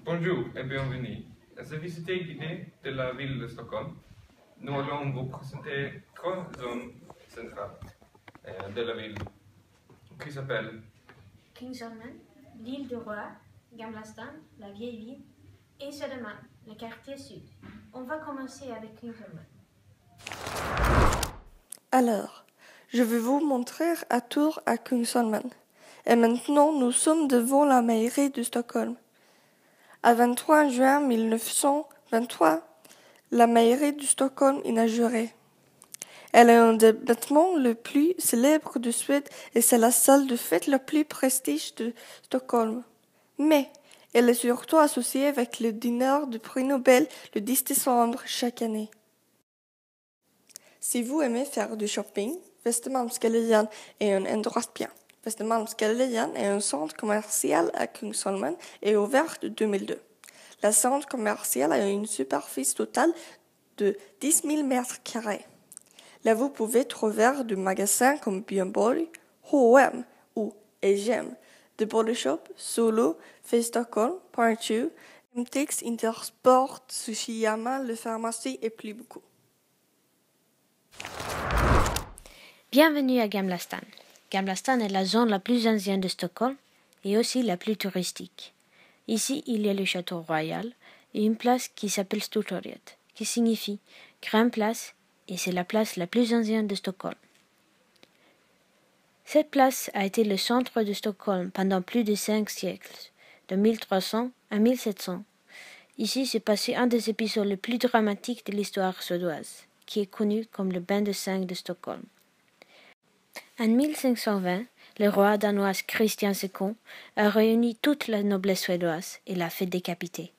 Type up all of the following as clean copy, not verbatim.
Bonjour et bienvenue. As visité guidée de la ville de Stockholm, nous allons vous présenter trois zones centrales de la ville qui s'appellent Kungsholmen, l'île du Roi, Gamla stan, la vieille ville, et Södermalm, le quartier sud. On va commencer avec Kungsholmen. Alors, je vais vous montrer un tour à Kungsholmen. Et maintenant, nous sommes devant la mairie de Stockholm. À 23 juin 1923, la mairie de Stockholm inaugurée. Elle est un des bâtiments les plus célèbres de Suède et c'est la salle de fête la plus prestige de Stockholm. Mais elle est surtout associée avec le dîner du prix Nobel le 10 décembre chaque année. Si vous aimez faire du shopping, Västermalmsgallerian est un endroit bien. Västermalmsgallerian est un centre commercial à Kungsholmen et est ouvert en 2002. Le centre commercial a une superficie totale de 10 000 mètres carrés. Là, vous pouvez trouver des magasins comme Björn Borg, H&M ou H&M, de Body Shop, Solo, Face Stockholm, Point2, MTX, Intersport, Sushiyama, Le Pharmacie et plus beaucoup. Bienvenue à Gamla stan. Gamla stan est la zone la plus ancienne de Stockholm et aussi la plus touristique. Ici, il y a le château royal et une place qui s'appelle Stortorget, qui signifie grande place, et c'est la place la plus ancienne de Stockholm. Cette place a été le centre de Stockholm pendant plus de 5 siècles, de 1300 à 1700. Ici s'est passé un des épisodes les plus dramatiques de l'histoire suédoise, qui est connu comme le bain de sang de Stockholm. En 1520, le roi danois Christian II a réuni toute la noblesse suédoise et l'a fait décapiter.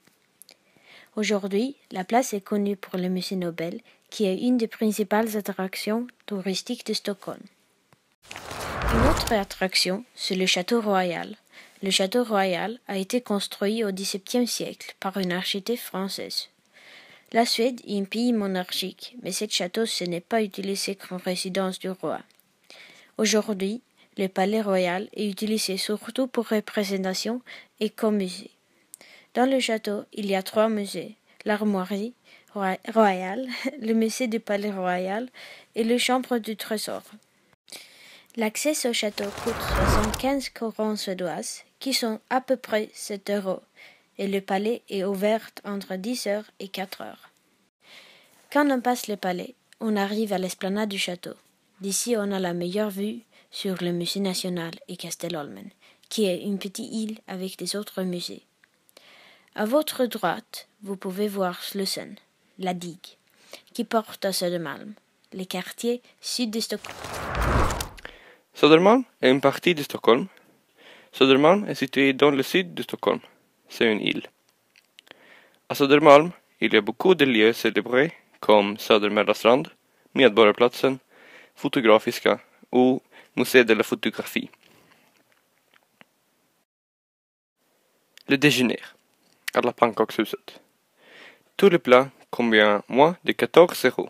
Aujourd'hui, la place est connue pour le musée Nobel, qui est une des principales attractions touristiques de Stockholm. Une autre attraction, c'est le château royal. Le château royal a été construit au XVIIe siècle par une architecte française. La Suède est un pays monarchique, mais ce château n'est pas utilisé comme résidence du roi. Aujourd'hui, le palais royal est utilisé surtout pour représentation et comme musée. Dans le château, il y a 3 musées, l'armoirie royale, le musée du palais royal et le chambre du trésor. L'accès au château coûte 75 couronnes suédoises, qui sont à peu près 7 €, et le palais est ouvert entre 10 heures et 4 heures. Quand on passe le palais, on arrive à l'esplanade du château. D'ici, on a la meilleure vue sur le musée national et Kastelholmen, qui est une petite île avec des autres musées. À votre droite, vous pouvez voir Slussen, la digue, qui porte à Södermalm, le quartier sud de Stockholm. Södermalm est une partie de Stockholm. Södermalm est situé dans le sud de Stockholm. C'est une île. À Södermalm, il y a beaucoup de lieux célébrés comme Södermälarstrand, Medborgarplatsen, Fotografiska ou Musée de la photographie. Le déjeuner à la Pannkakshuset. Tous les plats combien moins de 14 €.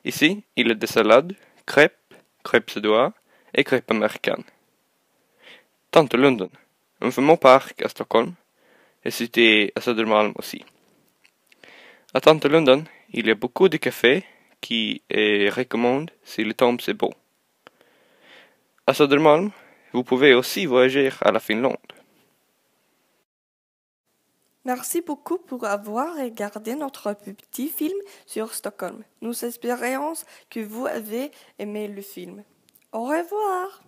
Ici, il y a des salades, crêpes suédoises et crêpes américaines. Tantelunden, un fameux parc à Stockholm, est situé à Södermalm aussi. À Tantelunden, il y a beaucoup de cafés qui est recommandé si le temps c'est beau. À Södermalm, vous pouvez aussi voyager à la Finlande. Merci beaucoup pour avoir regardé notre petit film sur Stockholm. Nous espérons que vous avez aimé le film. Au revoir!